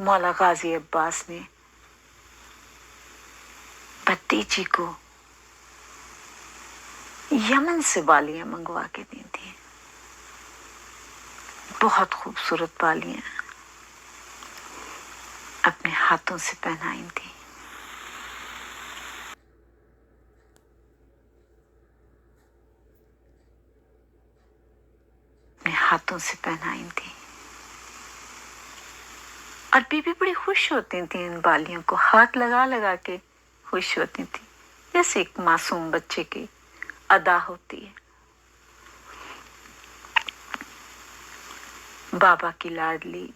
मौला गाजी अब्बास ने भतीजी को यमन से बालियां मंगवा के दी थी। बहुत खूबसूरत बालियां अपने हाथों से पहनाई थी। अपने हाथों से पहनाई थी और बीबी बड़ी खुश होती थी। इन बालियों को हाथ लगा लगा के खुश होती थी, जैसे एक मासूम बच्चे की अदा होती है। बाबा की लाडली,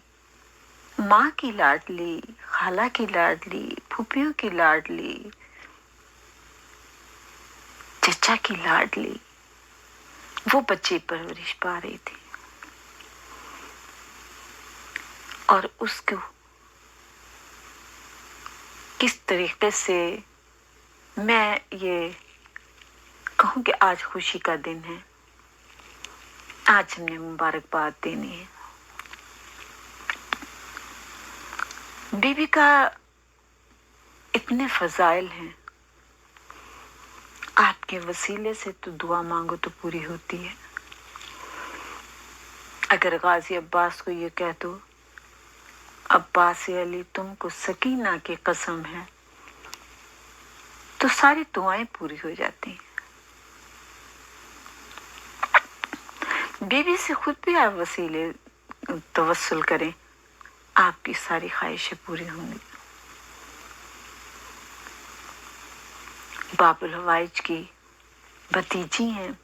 माँ की लाडली, खाला की लाडली, फूफियों की लाडली, चचा की लाडली, वो बच्चे परवरिश पा रही थी। और उसको किस तरीके से मैं ये कहूँ कि आज खुशी का दिन है, आज हमने मुबारकबाद देनी है। बीबी का इतने फजाइल हैं, आपके वसीले से तो दुआ मांगो तो पूरी होती है। अगर गाजी अब्बास को ये कह दो, अब्बास अली तुमको सकीना की कसम है, तो सारी दुआएं पूरी हो जाती हैं। बीबी से खुद भी आप वसीले तवस्सुल करें, आपकी सारी ख्वाहिशें पूरी होंगी। बाबुल हवाइज की भतीजी हैं,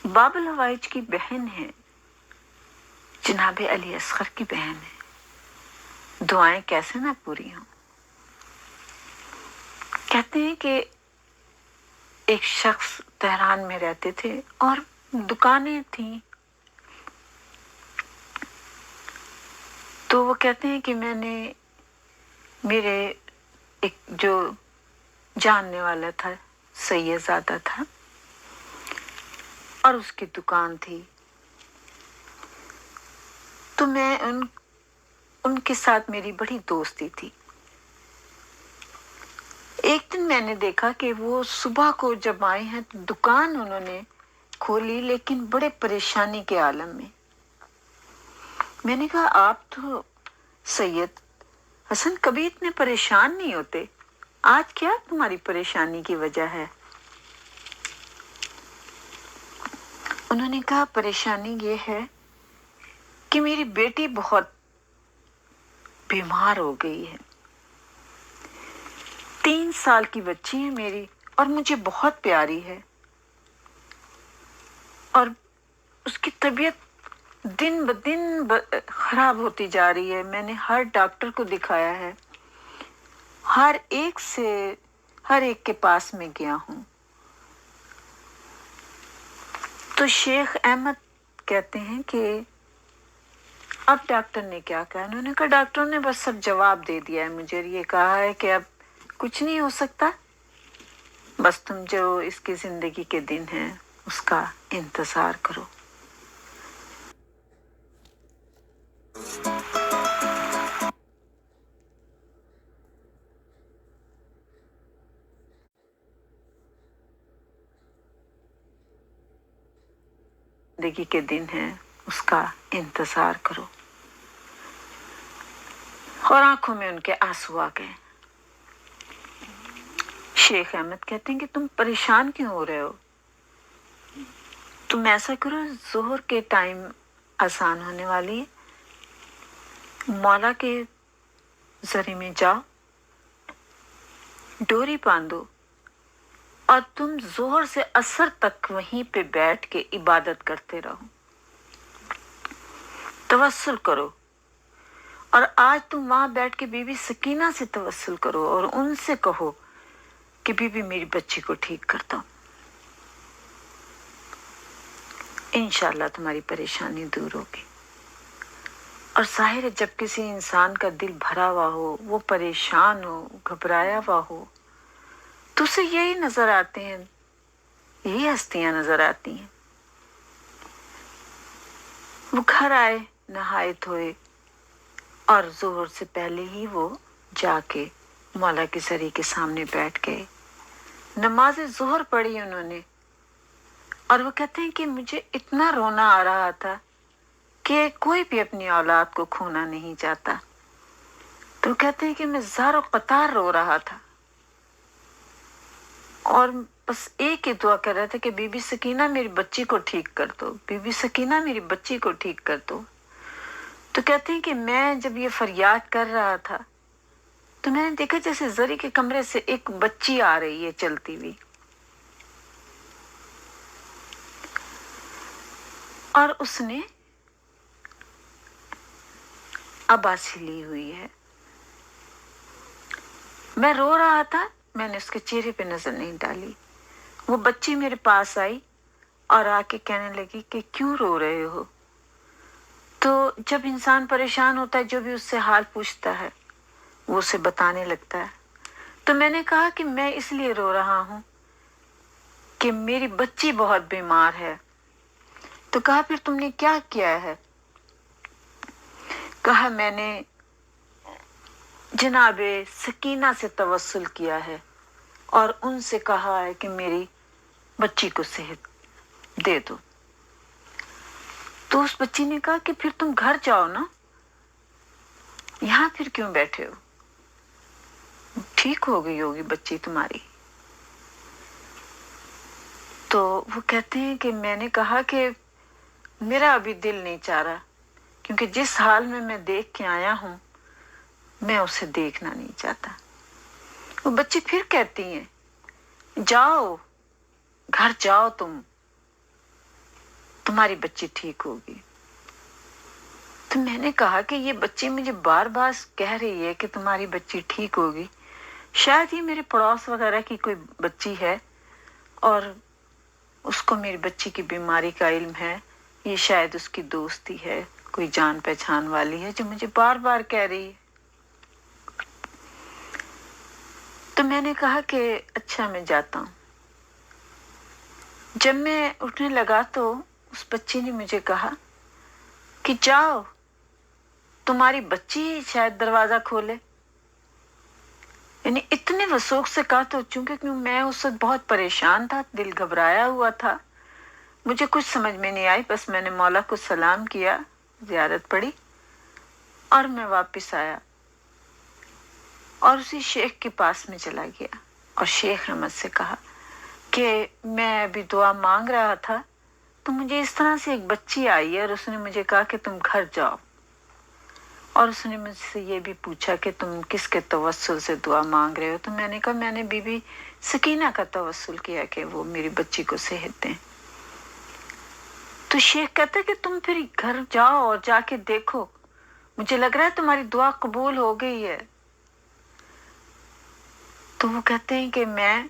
बाबुल हवाइज की बहन है, जनाब अली असगर की बहन है। दुआएं कैसे ना पूरी हों। कहते हैं कि एक शख्स तेहरान में रहते थे और दुकानें थीं, तो वो कहते हैं कि मैंने मेरे एक जो जानने वाला था सैयदजादा था और उसकी दुकान थी, तो मैं उनके साथ मेरी बड़ी दोस्ती थी। एक दिन मैंने देखा कि वो सुबह को जब आए हैं तो दुकान उन्होंने खोली, लेकिन बड़े परेशानी के आलम में। मैंने कहा आप तो सैयद हसन कभी इतने परेशान नहीं होते, आज क्या तुम्हारी परेशानी की वजह है? उन्होंने कहा परेशानी ये है कि मेरी बेटी बहुत बीमार हो गई है। 3 साल की बच्ची है मेरी और मुझे बहुत प्यारी है, और उसकी तबीयत दिन ब दिन खराब होती जा रही है। मैंने हर डॉक्टर को दिखाया है, हर एक के पास में गया हूं। तो शेख अहमद कहते हैं कि अब डॉक्टर ने क्या कहा? उन्होंने कहा डॉक्टर ने बस सब जवाब दे दिया है मुझे, ये कहा है कि अब कुछ नहीं हो सकता, बस तुम जो इसकी जिंदगी के दिन हैं उसका इंतजार करो। जिंदगी के दिन हैं उसका इंतजार करो। और आंखों में उनके आंसू आ गए। शेख अहमद कहते हैं कि तुम परेशान क्यों हो रहे हो? तुम ऐसा करो, जोहर के टाइम आसान होने वाली है, मौला के जरिए में जाओ, डोरी बांधो और तुम जोहर से असर तक वहीं पे बैठ के इबादत करते रहो, तवस्सुल करो। और आज तुम वहां बैठ के बीबी सकीना से तवस्सुल करो और उनसे कहो कि बीबी मेरी बच्ची को ठीक कर दो, इंशाल्लाह तुम्हारी परेशानी दूर होगी। और जाहिर है जब किसी इंसान का दिल भरा हुआ हो, वो परेशान हो, घबराया हुआ हो, तो उसे यही नजर आते हैं, यही हस्तियां नजर आती हैं। वो घर आए, नहाए धोए, और ज़ोहर से पहले ही वो जाके मौला की सरी के सामने बैठ गए। नमाज ज़ोहर पढ़ी उन्होंने और वो कहते हैं कि मुझे इतना रोना आ रहा था कि कोई भी अपनी औलाद को खोना नहीं चाहता। तो कहते हैं कि मैं ज़ारो कतार रो रहा था और बस एक ही दुआ कर रहे थे कि बीबी सकीना मेरी बच्ची को ठीक कर दो, बीबी सकीना मेरी बच्ची को ठीक कर दो। तो कहते हैं कि मैं जब ये फरियाद कर रहा था तो मैंने देखा जैसे जरी के कमरे से एक बच्ची आ रही है चलती हुई और उसने अब्बासी ली हुई है। मैं रो रहा था, मैंने उसके चेहरे पे नजर नहीं डाली। वो बच्ची मेरे पास आई और आके कहने लगी कि क्यों रो रहे हो। तो जब इंसान परेशान होता है, जो भी उससे हाल पूछता है वो उसे बताने लगता है। तो मैंने कहा कि मैं इसलिए रो रहा हूं कि मेरी बच्ची बहुत बीमार है। तो कहा फिर तुमने क्या किया है। कहा मैंने जनाबे सकीना से तवस्सुल किया है और उनसे कहा है कि मेरी बच्ची को सेहत दे दो। तो उस बच्ची ने कहा कि फिर तुम घर जाओ ना, यहां फिर क्यों बैठे हो, ठीक हो गई होगी बच्ची तुम्हारी। तो वो कहते हैं कि मैंने कहा कि मेरा अभी दिल नहीं चाह रहा, क्योंकि जिस हाल में मैं देख के आया हूं मैं उसे देखना नहीं चाहता। वो बच्ची फिर कहती है जाओ घर जाओ, तुम्हारी बच्ची ठीक होगी। तो मैंने कहा कि ये बच्ची मुझे बार बार कह रही है कि तुम्हारी बच्ची ठीक होगी, शायद ये मेरे पड़ोस वगैरह की कोई बच्ची है और उसको मेरी बच्ची की बीमारी का इल्म है, ये शायद उसकी दोस्ती है, कोई जान पहचान वाली है जो मुझे बार बार कह रही है। तो मैंने कहा कि अच्छा मैं जाता हूं। जब मैं उठने लगा तो उस बच्ची ने मुझे कहा कि जाओ, तुम्हारी बच्ची शायद दरवाजा खोले। यानी इतने वसूख से कहा। तो चूंकि मैं उस वक्त बहुत परेशान था, दिल घबराया हुआ था, मुझे कुछ समझ में नहीं आई। बस मैंने मौला को सलाम किया, ज़ियारत पढ़ी और मैं वापस आया और उसी शेख के पास में चला गया और शेख ने मुझसे कहा कि मैं अभी दुआ मांग रहा था तो मुझे इस तरह से एक बच्ची आई है और उसने मुझे कहा कि तुम घर जाओ, और उसने मुझसे ये भी पूछा कि तुम किसके तवस्सुल से दुआ मांग रहे हो। तो मैंने कहा मैंने बीबी सकीना का तवस्सुल किया कि वो मेरी बच्ची को सेहत दें। तो शेख कहता है कि तुम फिर घर जाओ और जाके देखो, मुझे लग रहा है तुम्हारी दुआ कबूल हो गई है। तो वो कहते हैं कि मैं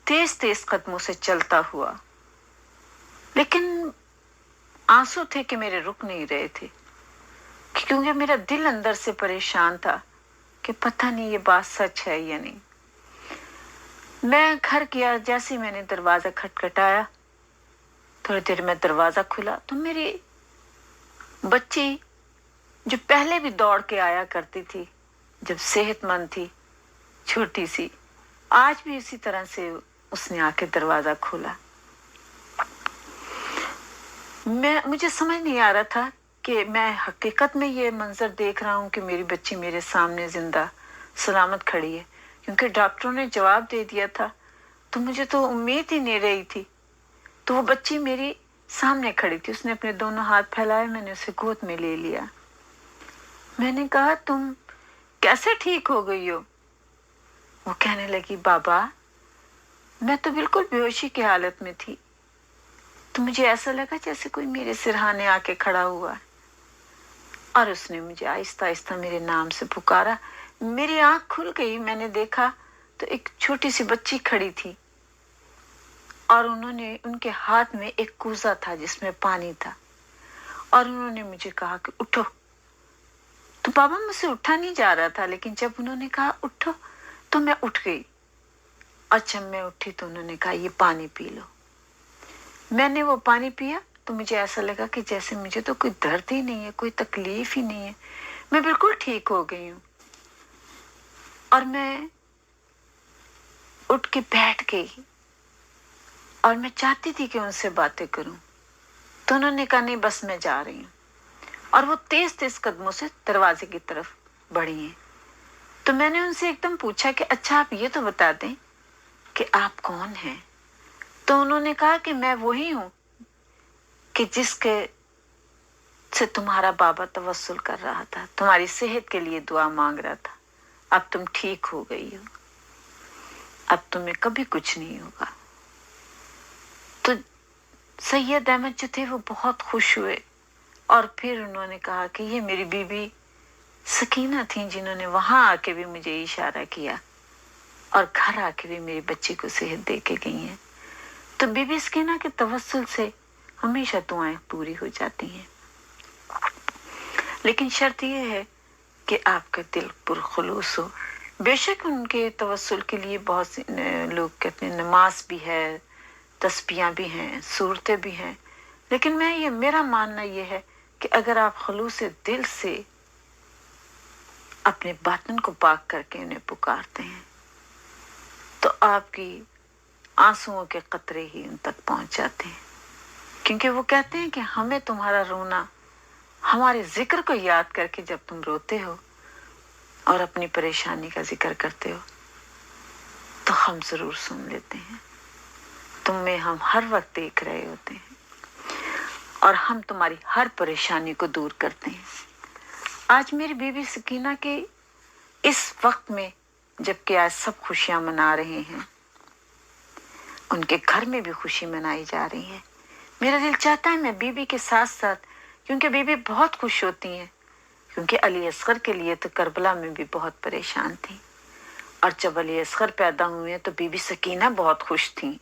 तेज तेज कदमों से चलता हुआ, लेकिन आंसू थे कि मेरे रुक नहीं रहे थे, क्योंकि मेरा दिल अंदर से परेशान था कि पता नहीं ये बात सच है या नहीं। मैं घर गया, जैसे मैंने दरवाजा खटखटाया, थोड़ी देर में दरवाजा खुला तो मेरी बच्ची जो पहले भी दौड़ के आया करती थी, जब सेहतमंद थी, छोटी सी, आज भी इसी तरह से उसने आके दरवाजा खोला। मुझे समझ नहीं आ रहा था कि मैं हकीकत में ये मंजर देख रहा हूं कि मेरी बच्ची मेरे सामने जिंदा सलामत खड़ी है, क्योंकि डॉक्टरों ने जवाब दे दिया था, तो मुझे तो उम्मीद ही नहीं रही थी। तो वो बच्ची मेरी सामने खड़ी थी, उसने अपने दोनों हाथ फैलाए, मैंने उसे गोद में ले लिया। मैंने कहा तुम कैसे ठीक हो गई हो। वो कहने लगी बाबा मैं तो बिल्कुल बेहोशी की हालत में थी, तो मुझे ऐसा लगा जैसे कोई मेरे सिरहाने आके खड़ा हुआ है, और उसने मुझे आहिस्ता आहिस्ता मेरे नाम से पुकारा। मेरी आंख खुल गई, मैंने देखा तो एक छोटी सी बच्ची खड़ी थी और उनके हाथ में एक कूजा था जिसमें पानी था, और उन्होंने मुझे कहा कि उठो। तो बाबा मुझसे उठा नहीं जा रहा था, लेकिन जब उन्होंने कहा उठो तो मैं उठ गई। और जब मैं उठी तो उन्होंने कहा ये पानी पी लो। मैंने वो पानी पिया तो मुझे ऐसा लगा कि जैसे मुझे तो कोई दर्द ही नहीं है, कोई तकलीफ ही नहीं है, मैं बिल्कुल ठीक हो गई हूँ। और मैं उठ के बैठ गई और मैं चाहती थी कि उनसे बातें करूं, तो उन्होंने कहा नहीं बस मैं जा रही हूँ। और वो तेज तेज कदमों से दरवाजे की तरफ बढ़ी हैं। तो मैंने उनसे एकदम पूछा कि अच्छा आप ये तो बता दें कि आप कौन हैं। तो उन्होंने कहा कि मैं वही हूं कि जिसके से तुम्हारा बाबा तवस्सुल कर रहा था, तुम्हारी सेहत के लिए दुआ मांग रहा था। अब तुम ठीक हो गई हो, अब तुम्हें कभी कुछ नहीं होगा। तो सैयद अहमद जो थे वो बहुत खुश हुए और फिर उन्होंने कहा कि ये मेरी बीबी सकीना थी जिन्होंने वहां आके भी मुझे इशारा किया और घर आके भी मेरी बच्ची को सेहत दे के गई हैं। तो बीबी सकीना के तवस्सुल से हमेशा दुआएं पूरी हो जाती हैं, लेकिन शर्त यह है कि आपका दिल पुरखुलूस हो। बेशक उनके तवस्सुल के लिए बहुत से लोग कहते हैं नमाज भी है, तस्बीहां भी हैं, सूरतें भी हैं, लेकिन मेरा मानना यह है कि अगर आप खुलूस दिल से अपने बातन को पाक करके उन्हें पुकारते हैं तो आपकी आंसुओं के कतरे ही उन तक पहुंच जाते हैं। क्योंकि वो कहते हैं कि हमें तुम्हारा रोना, हमारे जिक्र को याद करके जब तुम रोते हो और अपनी परेशानी का जिक्र करते हो तो हम जरूर सुन लेते हैं। तुम्हें हम हर वक्त देख रहे होते हैं और हम तुम्हारी हर परेशानी को दूर करते हैं। आज मेरी बीवी सकीना के इस वक्त में, जबकि आज सब खुशियां मना रहे हैं, उनके घर में भी खुशी मनाई जा रही है, मेरा दिल चाहता है मैं बीबी के साथ साथ, क्योंकि बीबी बहुत खुश होती हैं, क्योंकि अली असगर के लिए तो करबला में भी बहुत परेशान थी और जब अली असगर पैदा हुए तो बीबी सकीना बहुत खुश थी।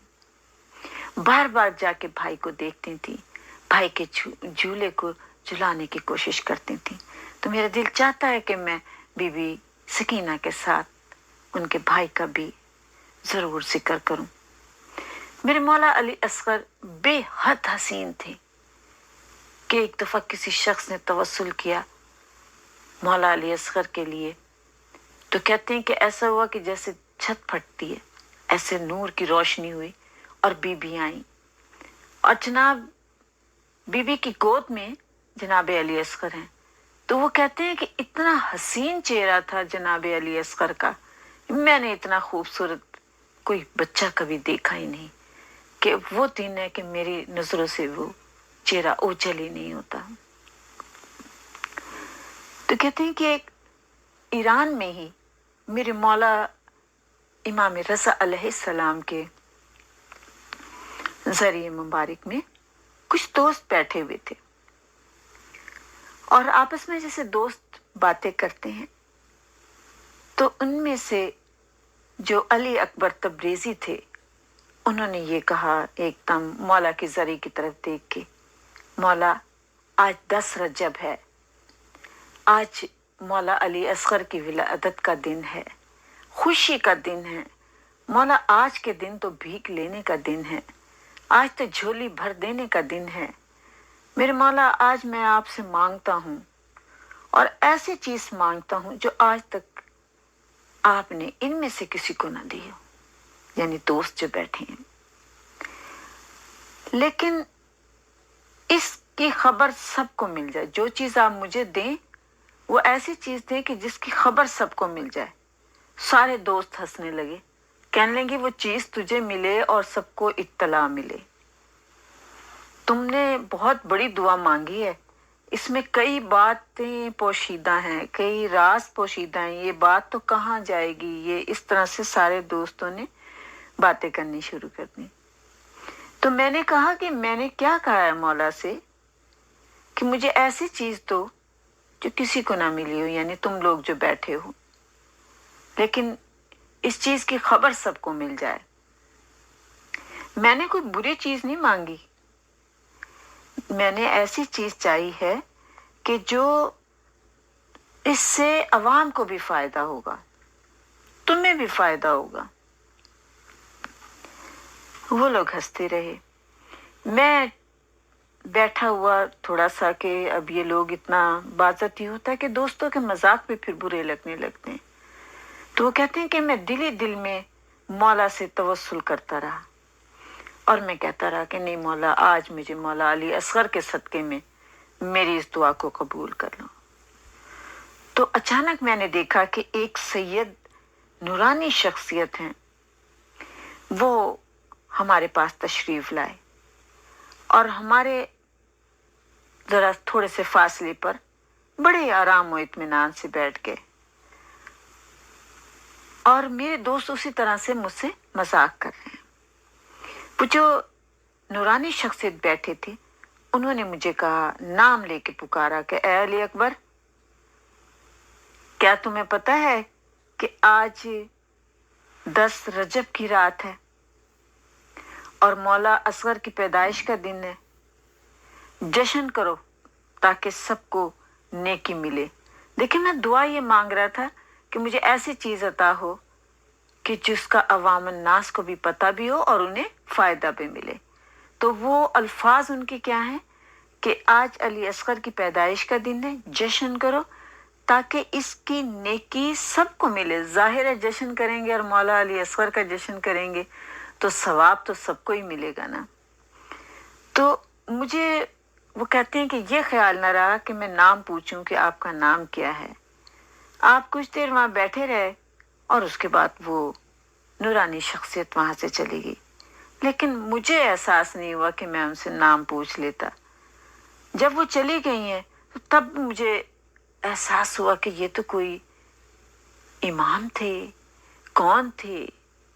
बार बार जाके भाई को देखती थी, भाई के झूले को झुलाने की कोशिश करती थी। तो मेरा दिल चाहता है कि मैं बीबी सकीना के साथ उनके भाई का भी जरूर जिक्र करूं। मेरे मौला अली असगर बेहद हसीन थे कि एक दफा किसी शख्स ने तवस्सुल किया मौला अली असगर के लिए, तो कहते हैं कि ऐसा हुआ कि जैसे छत फटती है ऐसे नूर की रोशनी हुई और बीबी आई और जनाब बीबी की गोद में जनाब अली असगर हैं। तो वो कहते हैं कि इतना हसीन चेहरा था जनाब अली असगर का, मैंने इतना खूबसूरत कोई बच्चा कभी देखा ही नहीं, कि वो दिन है कि मेरी नजरों से वो चेहरा ओझल ही नहीं होता। तो कहते हैं कि एक ईरान में ही मेरे मौला इमाम रज़ा अलैहिस्सलाम के जरिए मुबारक में कुछ दोस्त बैठे हुए थे और आपस में जैसे दोस्त बातें करते हैं, तो उनमें से जो अली अकबर तब्रेज़ी थे उन्होंने ये कहा एकदम मौला के जरिए की तरफ देख के, मौला आज 10 रजब है, आज मौला अली असगर की विलादत का दिन है, खुशी का दिन है मौला, आज के दिन तो भीख लेने का दिन है, आज तो झोली भर देने का दिन है। मेरे मौला आज मैं आपसे मांगता हूँ और ऐसी चीज मांगता हूँ जो आज तक आपने इनमें से किसी को ना दी हो, यानी दोस्त जो बैठे हैं, लेकिन इसकी खबर सबको मिल जाए। जो चीज आप मुझे दें वो ऐसी चीज दें कि जिसकी खबर सबको मिल जाए। सारे दोस्त हंसने लगे, कहने लगे वो चीज तुझे मिले और सबको इत्तला मिले। तुमने बहुत बड़ी दुआ मांगी है, इसमें कई बातें पोशीदा हैं, कई राज पोशीदा हैं, ये बात तो कहाँ जाएगी। ये इस तरह से सारे दोस्तों ने बातें करनी शुरू कर दी। तो मैंने कहा कि मैंने क्या कहा है मौला से कि मुझे ऐसी चीज दो जो किसी को ना मिली हो, यानी तुम लोग जो बैठे हो, लेकिन इस चीज की खबर सबको मिल जाए। मैंने कोई बुरी चीज नहीं मांगी, मैंने ऐसी चीज चाहिए है कि जो इससे अवाम को भी फायदा होगा, तुम्हें भी फायदा होगा। वो लोग हंसते रहे। मैं बैठा हुआ थोड़ा सा कि अब ये लोग इतना बाज़ती होता है कि दोस्तों के मजाक भी फिर बुरे लगने लगते हैं। तो वो कहते हैं कि मैं दिल ही दिल में मौला से तवस्सुल करता रहा और मैं कहता रहा कि नहीं मौला, आज मुझे मौला अली असगर के सदके में मेरी इस दुआ को कबूल कर लो। तो अचानक मैंने देखा कि एक सैयद नूरानी शख्सियत हैं, वो हमारे पास तशरीफ लाए और हमारे जरा थोड़े से फासले पर बड़े आराम और इत्मीनान से बैठ गए और मेरे दोस्त उसी तरह से मुझसे मजाक कर रहे हैं। वो जो नूरानी शख्सियत बैठे थे उन्होंने मुझे कहा, नाम लेके पुकारा कि ए अली अकबर, क्या तुम्हें पता है कि आज 10 रजब की रात है और मौला असगर की पैदाइश का दिन है। जश्न करो ताकि सबको नेकी मिले। देखिए, मैं दुआ ये मांग रहा था कि मुझे ऐसी चीज अता हो कि जिसका अवाम नास को भी पता भी हो और उन्हें फायदा भी मिले। तो वो अल्फाज उनके क्या हैं कि आज अली असगर की पैदाइश का दिन है, जश्न करो ताकि इसकी नेकी सबको मिले। जाहिर है जश्न करेंगे और मौला अली असगर का जश्न करेंगे तो सवाब तो सबको ही मिलेगा ना। तो मुझे वो कहते हैं कि ये ख्याल ना रहा कि मैं नाम पूछूं कि आपका नाम क्या है। आप कुछ देर वहां बैठे रहे और उसके बाद वो नूरानी शख्सियत वहां से चली गई, लेकिन मुझे एहसास नहीं हुआ कि मैं उनसे नाम पूछ लेता। जब वो चली गई हैं तो तब मुझे एहसास हुआ कि ये तो कोई इमाम थे, कौन थे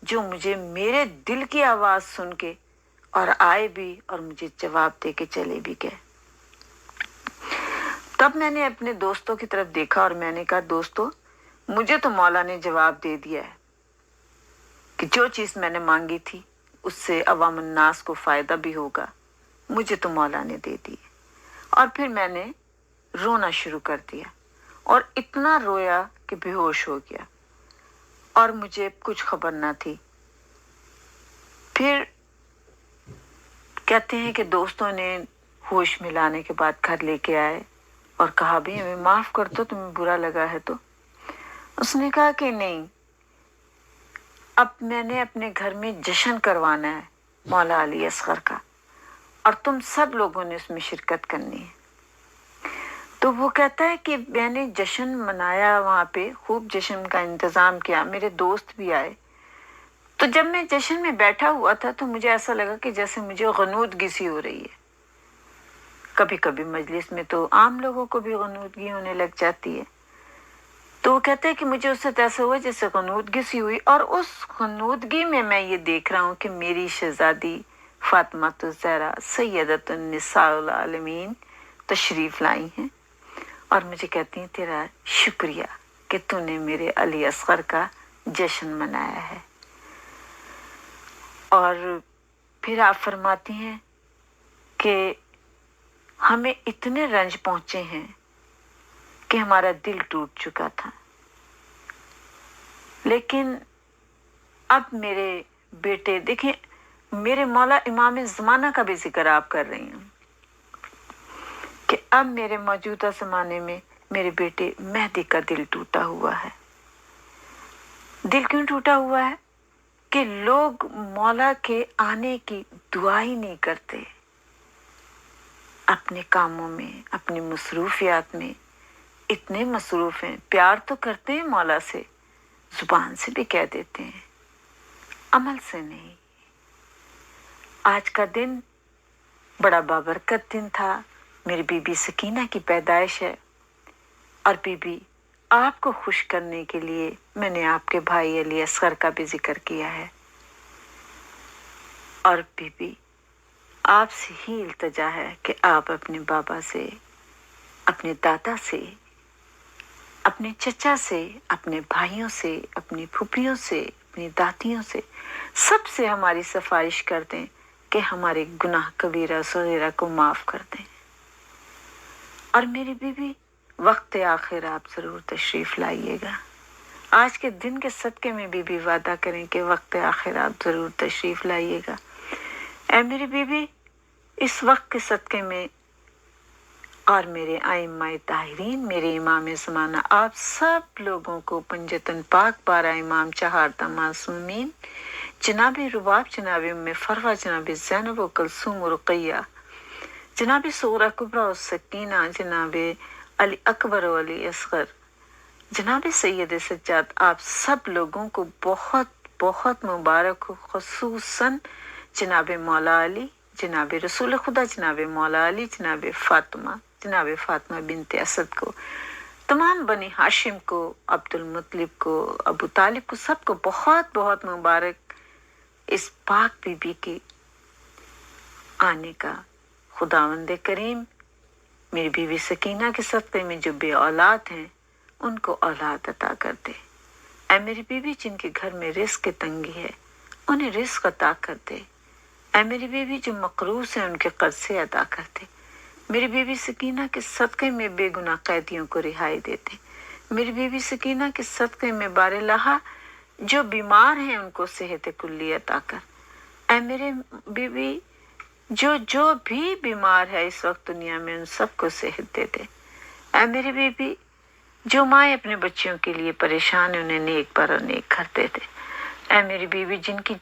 जो मुझे मेरे दिल की आवाज सुन के और आए भी और मुझे जवाब दे के चले भी गए। तब मैंने अपने दोस्तों की तरफ देखा और मैंने कहा, दोस्तों, मुझे तो मौला ने जवाब दे दिया है कि जो चीज मैंने मांगी थी उससे अवाम नास को फायदा भी होगा। मुझे तो मौला ने दे दी। और फिर मैंने रोना शुरू कर दिया और इतना रोया कि बेहोश हो गया और मुझे कुछ खबर ना थी। फिर कहते हैं कि दोस्तों ने होश में लाने के बाद घर लेके आए और कहा, भी हमें माफ कर दो, तुम्हें बुरा लगा है तो। उसने कहा कि नहीं, अब मैंने अपने घर में जश्न करवाना है मौला अली असगर का और तुम सब लोगों ने उसमें शिरकत करनी है। तो वो कहता है कि मैंने जश्न मनाया, वहां पे खूब जश्न का इंतजाम किया, मेरे दोस्त भी आए। तो जब मैं जश्न में बैठा हुआ था तो मुझे ऐसा लगा कि जैसे मुझे गनूदगी सी हो रही है। कभी कभी मजलिस में तो आम लोगों को भी गनूदगी होने लग जाती है। तो वो कहते हैं कि मुझे उससे ऐसा हुआ जैसे गनूदगी सी हुई और उस गनूदगी में मैं ये देख रहा हूँ कि मेरी शहजादी फातिमा ज़हरा सैयदतुन निसाउल आलमीन तशरीफ लाई हैं और मुझे कहती हैं, तेरा शुक्रिया कि तूने मेरे अली असगर का जश्न मनाया है। और फिर आप फरमाती हैं कि हमें इतने रंज पहुंचे हैं कि हमारा दिल टूट चुका था, लेकिन अब मेरे बेटे, देखें, मेरे मौला इमाम ज़माना का भी जिक्र आप कर रही हैं कि अब मेरे मौजूदा ज़माने में मेरे बेटे मेहदी का दिल टूटा हुआ है। दिल क्यों टूटा हुआ है कि लोग मौला के आने की दुआ ही नहीं करते। अपने कामों में, अपनी मसरूफियात में इतने मसरूफ हैं। प्यार तो करते हैं मौला से, जुबान से भी कह देते हैं, अमल से नहीं। आज का दिन बड़ा बाबरकत दिन था। मेरी बीबी सकीना की पैदाइश है और बीबी, आपको खुश करने के लिए मैंने आपके भाई अली असगर का भी जिक्र किया है। और बीबी, आपसे ही इल्तिजा है कि आप अपने बाबा से, अपने दादा से, अपने चचा से, अपने भाइयों से, अपनी फूफियों से, अपनी दातियों से, सबसे हमारी सिफारिश कर दें कि हमारे गुनाह कबीरा सगीरा को माफ कर दें। और मेरी बीबी, वक्त आखिर आप जरूर तशरीफ लाइएगा। आज के दिन के सदके में बीबी वादा करें कि वक्त आखिर आप जरूर तशरीफ लाइएगा। ऐ मेरी बीबी, اس وقت کے صدقے میں اور میرے ائمہ طاہرین، میرے امام زمانہ، آپ سب لوگوں کو پنجتن پاک بارہ امام چہارتا معصومین، جناب رباب، جناب ام فروہ، جناب زینب و کلثوم و رقیہ، جناب صغرا کبریٰ و سکینہ، جناب علی اکبر و علی اصغر، جناب سید سجاد، آپ سب لوگوں کو بہت بہت مبارک ہو، خصوصاً جناب مولا علی، جناب رسول خدا، جناب مولا علی، جناب فاطمہ بنت اسد کو، تمام بنی ہاشم کو، عبد المطلب کو، ابو طالب کو، سب کو بہت بہت مبارک اس پاک بی بی کے آنے کا۔ خداوند کریم میری بیوی سکینہ کے صدقے میں جو بے اولاد ہیں ان کو اولاد عطا کر دے۔ اے میری بیوی جن کے گھر میں رزق کی تنگی ہے انہیں رزق عطا کر دے۔ اے میری بیوی جو مقروض ہیں ان کے قرضے ادا کر دے۔ میری بیوی سکینہ کے صدقے میں بے گناہ قیدیوں کو رہائی دے دے۔ میری بیوی سکینہ کے صدقے میں بارالہا جو بیمار ہیں ان کو صحت کلی عطا کر۔ اے میرے بیوی جو بھی بیمار ہے اس وقت دنیا میں ان سب کو صحت دے دے۔ اے میری بیوی جو مائیں اپنے بچیوں کے لیے پریشان ہیں انہیں نیک پر اور نیک گھر دے دے۔ اے میری بیوی جن کی